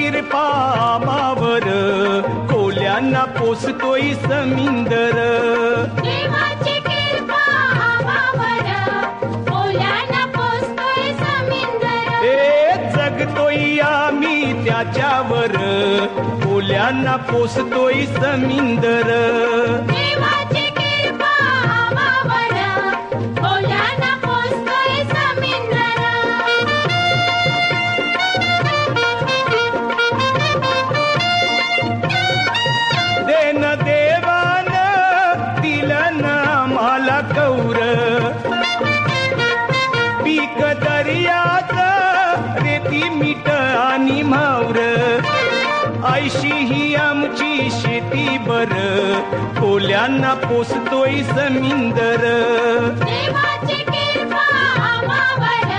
कृपा आम्हावर कोल्यांना पोसतोय समिंदर. देवाची कृपा आम्हावर कोल्यांना पोसतोय समिंदर. जगतोय आम्ही त्याच्यावर कोल्यांना पोसतोय समिंदर. देवाची कृपा आम्हावर कोल्यांना पोसतोय समिंदर. देन देवान दिलं ना आम्हाला कौर, पीक दर्यात रेती मीठ आणि म्हावर. ऐशी ही आमची शेती बर कोल्यांना पोसतोय समिंदर. देवाची कृपा आम्हावर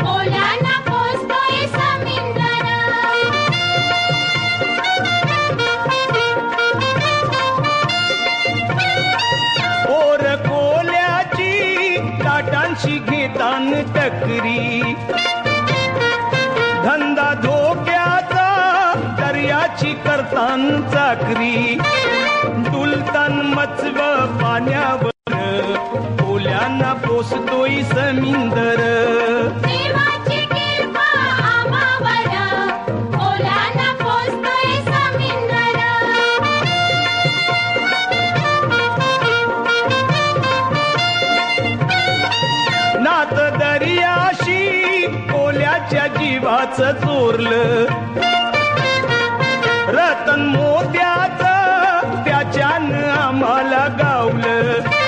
कोल्यांना पोसतोय समिंदर. ओर कोल्याची लाटांशी घेतान टकरी, धंदा धोक्याचा दर्याची करतान चाकरी. डुलतान मचव पाण्यावर कोल्यांना पोसतोय समिंदर. देवाची कृपा आम्हावर कोल्यांना पोसतोय समिंदर. नात दर्याशी कोल्याच्या जीवाचं चोरलं, रतन मोत्याचं त्याच्यानं आम्हाला गावलं.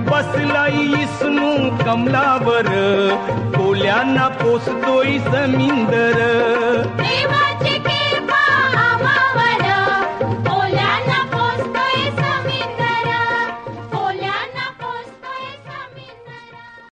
बसला इसनू कमलावर कोल्यांना पोसतोय समिंदर. देवाची